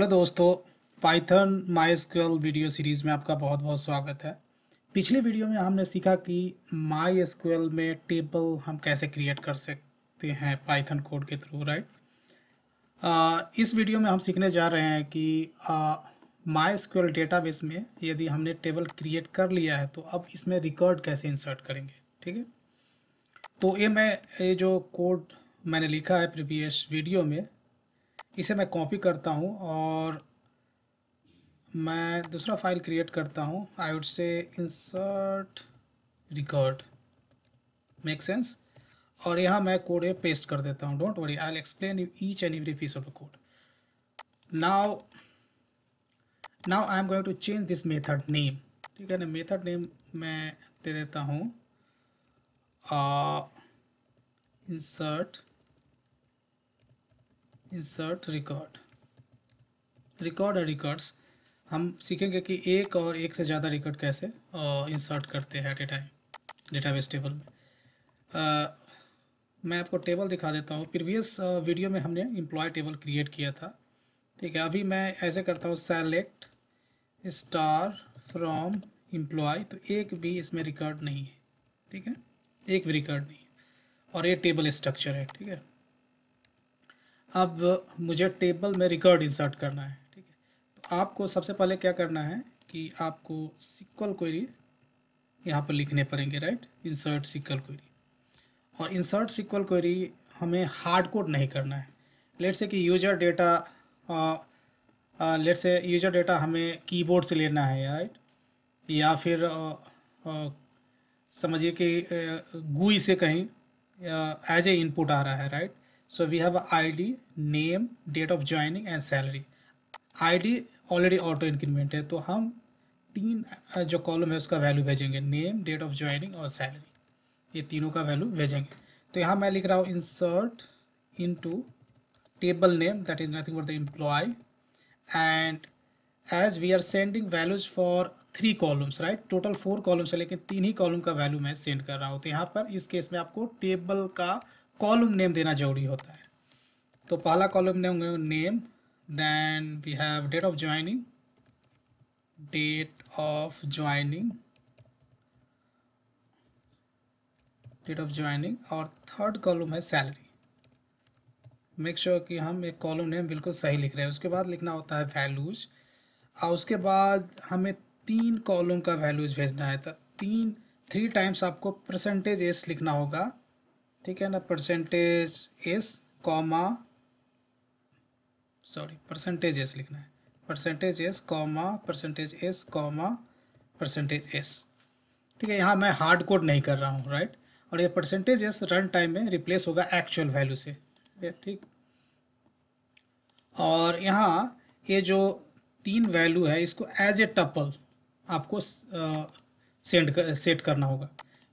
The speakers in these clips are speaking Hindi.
हेलो दोस्तों, पाइथन माई वीडियो सीरीज़ में आपका बहुत बहुत स्वागत है। पिछली वीडियो में हमने सीखा कि माई में टेबल हम कैसे क्रिएट कर सकते हैं पाइथन कोड के थ्रू, राइट। इस वीडियो में हम सीखने जा रहे हैं कि माई डेटाबेस में यदि हमने टेबल क्रिएट कर लिया है तो अब इसमें रिकॉर्ड कैसे इंसर्ट करेंगे। ठीक है, तो ये जो कोड मैंने लिखा है प्रीवियस वीडियो में, इसे मैं कॉपी करता हूँ और मैं दूसरा फाइल क्रिएट करता हूँ। I would say insert record, make sense. और यहाँ मैं कोड ये पेस्ट कर देता हूँ। Don't worry, I will explain you each and every piece of the code. Now I am going to change this method name. ठीक है ना, मेथड नेम मैं दे देता हूँ इंसर्ट रिकॉर्ड। रिकॉर्ड और रिकॉर्ड्स हम सीखेंगे कि एक और एक से ज़्यादा रिकॉर्ड कैसे इंसर्ट करते हैं at a time database table में। मैं आपको टेबल दिखा देता हूँ। प्रीवियस वीडियो में हमने एम्प्लॉय टेबल क्रिएट किया था। ठीक है, अभी मैं ऐसे करता हूँ सेलेक्ट स्टार फ्रॉम एम्प्लॉय, तो एक भी इसमें रिकॉर्ड नहीं है। ठीक है, एक भी रिकॉर्ड नहीं है और ये टेबल स्ट्रक्चर है। ठीक है, अब मुझे टेबल में रिकॉर्ड इंसर्ट करना है। ठीक है, तो आपको सबसे पहले क्या करना है कि आपको सिक्वल क्वेरी यहाँ पर लिखने पड़ेंगे, राइट। इंसर्ट सिक्वल क्वेरी, और इंसर्ट सिक्वल क्वेरी हमें हार्ड कोड नहीं करना है। लेट्स से कि यूजर डेटा हमें कीबोर्ड से लेना है, राइट। या फिर समझिए कि GUI से कहीं एज ए इनपुट आ रहा है, right. So we have ID, name, date of joining and salary. ID already auto increment है, तो हम तीन जो कॉलम है उसका वैल्यू भेजेंगे, नेम, डेट ऑफ ज्वाइनिंग और सैलरी, ये तीनों का वैल्यू भेजेंगे। तो यहाँ मैं लिख रहा हूँ insert into table name, that is nothing but the employee, and as we are sending values for 3 columns, right. Total 4 columns है, लेकिन 3 ही कॉलम का वैल्यू मैं सेंड कर रहा हूँ। तो यहाँ पर इस केस में आपको टेबल का कॉलम नेम देना जरूरी होता है। तो पहला column name, then we have date of joining, और थर्ड कॉलम है सैलरी। मेक श्योर कि हम एक कॉलम नेम बिल्कुल सही लिख रहे हैं। उसके बाद लिखना होता है वैल्यूज, और उसके बाद हमें 3 कॉलम का वैल्यूज भेजना है। तो 3 टाइम्स आपको %s लिखना होगा। ठीक है ना, %s कॉमा, सॉरी %s लिखना है, %s comma %s comma %s। ठीक है, यहाँ मैं हार्ड कोड नहीं कर रहा हूँ, राइट। और ये %s रन टाइम में रिप्लेस होगा एक्चुअल वैल्यू से। ठीक, और यहाँ ये जो 3 वैल्यू है इसको एज ए टपल आपको सेट करना होगा।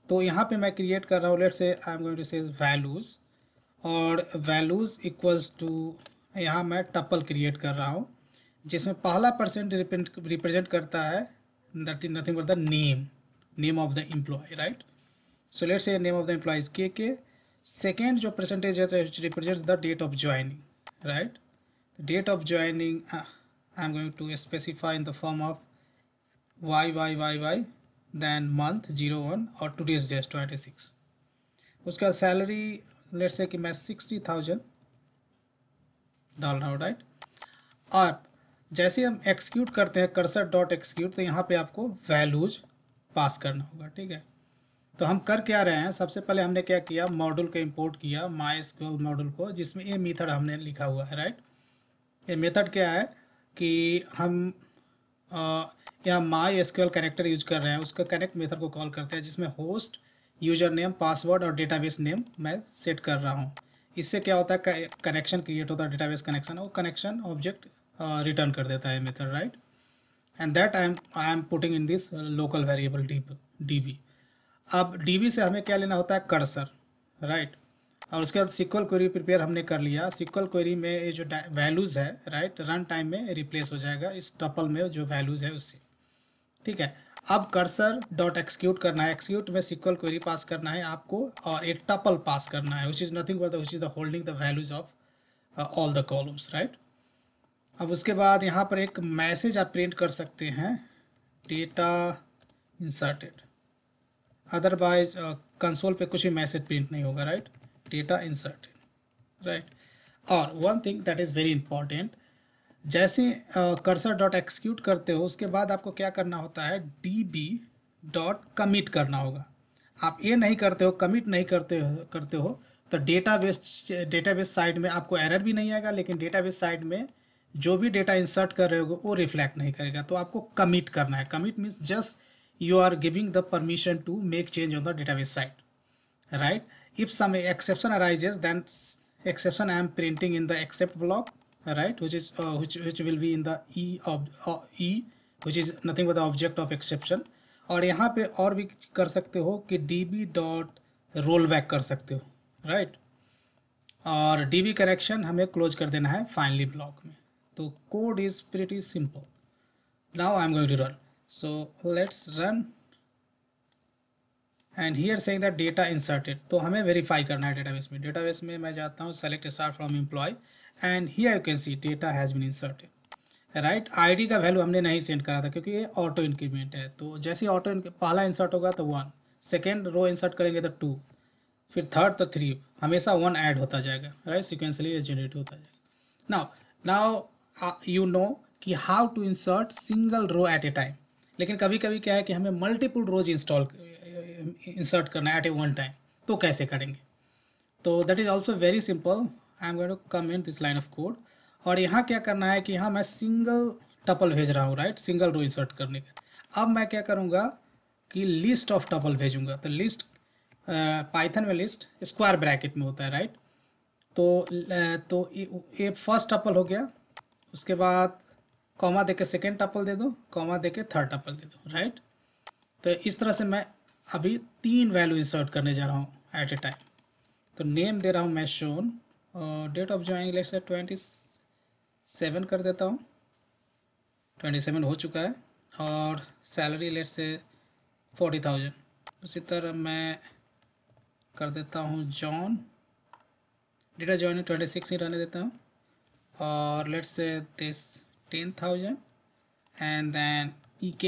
तो यहाँ पे मैं क्रिएट कर रहा हूँ, let's say I am going to say values, और वैल्यूज़ इक्वल्स टू, यहाँ मैं टपल क्रिएट कर रहा हूँ जिसमें पहला % रिप्रेजेंट करता है that is nothing but the name of the employee, right. So let's say name of the employee is K. Second जो % है represents the date of joining, right. Date of joining I am going to specify in the form of y, then month 01 और today's date 26। उसका सैलरी लेट्स से कि मैं 60,000 डाल रहा हूँ, राइट। और जैसे हम एक्सिक्यूट करते हैं cursor.execute, तो यहाँ पे आपको वैल्यूज पास करना होगा। ठीक है, तो हम कर क्या रहे हैं, सबसे पहले हमने क्या किया, मॉड्यूल को इंपोर्ट किया, MySQL मॉड्यूल को, जिसमें ये मेथड हमने लिखा हुआ है, राइट। ये मेथड क्या है कि हम यहाँ MySQL कनेक्टर यूज कर रहे हैं, उसका कनेक्ट मेथड को कॉल करते हैं, जिसमें होस्ट, यूजर नेम, पासवर्ड और डेटाबेस नेम मैं सेट कर रहा हूँ। इससे क्या होता है, कनेक्शन क्रिएट होता है, डेटाबेस कनेक्शन, और कनेक्शन ऑब्जेक्ट रिटर्न कर देता है method, right. And that I am putting in this local variable DB। अब DB से हमें क्या लेना होता है, कर्सर, राइट। और उसके बाद सिक्वल क्वेरी प्रिपेयर हमने कर लिया। सिक्वल क्वेरी में ये जो वैल्यूज़ है, राइट, रन टाइम में रिप्लेस हो जाएगा इस टपल में जो वैल्यूज़ है उससे। ठीक है, अब cursor.execute करना है, एक्सिक्यूट में सिक्वल क्वेरी पास करना है आपको, और एक टपल पास करना है, which is nothing but which is the holding the values of all the columns, right. अब उसके बाद यहाँ पर एक मैसेज आप प्रिंट कर सकते हैं, डेटा इंसर्टेड। अदरवाइज कंसोल पे कुछ भी मैसेज प्रिंट नहीं होगा, राइट। Data inserted, right. और one thing that is very important, जैसे कर्सर डॉट एक्सिक्यूट करते हो उसके बाद आपको क्या करना होता है, db डॉट कमिट करना होगा। आप ये नहीं करते हो, कमिट नहीं करते हो तो डेटाबेस साइड में आपको एरर भी नहीं आएगा, लेकिन डेटाबेस साइड में जो भी डेटा इंसर्ट कर रहे हो वो रिफ्लेक्ट नहीं करेगा। तो आपको कमिट करना है। Commit means just you are giving the permission to make change on the database side, right? If some exception arises, then exception I am printing in the except block, right, which is which will be in the e, which is nothing but the object of exception। और यहाँ पे और भी कर सकते हो कि db डॉट रोल बैक कर सकते हो, राइट। और db करेक्शन हमें क्लोज कर देना है फाइनली ब्लॉक में। तो code is pretty simple. Now I am going to run, so let's run and here saying that data inserted। तो हमें वेरीफाई करना है डेटाबेस में। डेटाबेस में मैं जाता हूँ select start from employee and here you can see data has been inserted, right. ID का वैल्यू हमने नहीं सेंड करा था क्योंकि ये ऑटो इंक्रीमेंट है। तो जैसे ऑटो पहला इंसर्ट होगा तो 1, सेकेंड रो इंसर्ट करेंगे तो 2, फिर थर्ड तो 3, हमेशा 1 ऐड होता जाएगा, राइट। सिक्वेंसली ये जनरेट होता जाएगा। नाउ यू नो कि how to insert single row at a time. लेकिन कभी कभी क्या है कि हमें मल्टीपल रोज इंसर्ट करना है एट ए वन टाइम, तो कैसे करेंगे? तो that is also very simple. I am going to comment this line of code. और यहाँ क्या करना है कि यहाँ मैं सिंगल टपल भेज रहा हूँ, राइट, सिंगल रो इंसर्ट करने का। अब मैं क्या करूँगा कि लिस्ट ऑफ टपल भेजूँगा। तो लिस्ट पाइथन में लिस्ट स्क्वायर ब्रैकेट में होता है, राइट। तो ये फर्स्ट टपल हो गया, उसके बाद कॉमा देके सेकेंड टपल दे दो, कॉमा देके थर्ड टपल दे दो, राइट। तो इस तरह से मैं अभी 3 वैल्यू इंसर्ट करने जा रहा हूँ एट ए टाइम। तो नेम दे रहा हूँ मैं शोन, और date of joining let's say 27 कर देता हूँ, 27 हो चुका है। और सैलरी लेट्स से 40,000। उसी तरह मैं कर देता हूँ जॉन, डेटा ज्वाइनिंग 26 ही रहने देता हूँ, और let's say this 10,000 and then ek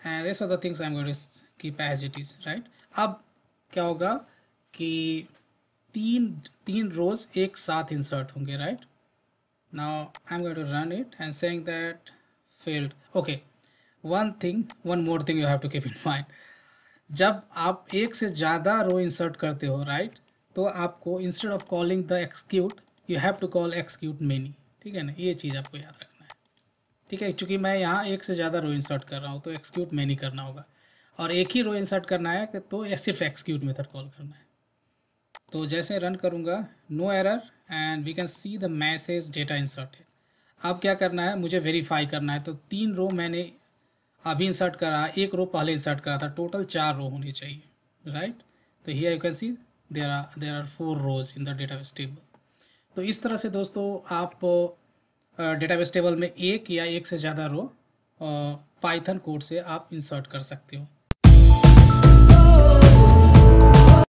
and rest of the things I'm going to keep as it is, right। अब क्या होगा कि तीन रोज एक साथ इंसर्ट होंगे, right. Now I am going to run it and saying that failed. Okay, one more thing you have to keep in mind. जब आप एक से ज़्यादा रो इंसर्ट करते हो, राइट, तो आपको instead of calling the execute you have to call execute many, ठीक है ना। ये चीज़ आपको याद रखना है, ठीक है। चूँकि मैं यहाँ एक से ज़्यादा रो इंसर्ट कर रहा हूँ तो एक्सिक्यूट मेनी करना होगा, और एक ही रो इंसर्ट करना है कि तो सिर्फ एक्सिक्यूट मेथड कॉल करना है। तो जैसे रन करूँगा, no error and we can see the message data inserted. अब क्या करना है, मुझे वेरीफाई करना है। तो 3 रो मैंने अभी इंसर्ट करा, 1 रो पहले इंसर्ट करा था, टोटल 4 रो होनी चाहिए, राइट। तो here you can see there are 4 rows in the database table. तो इस तरह से दोस्तों आप डेटाबेस टेबल में एक या एक से ज़्यादा रो पाइथन कोड से आप इंसर्ट कर सकते हो।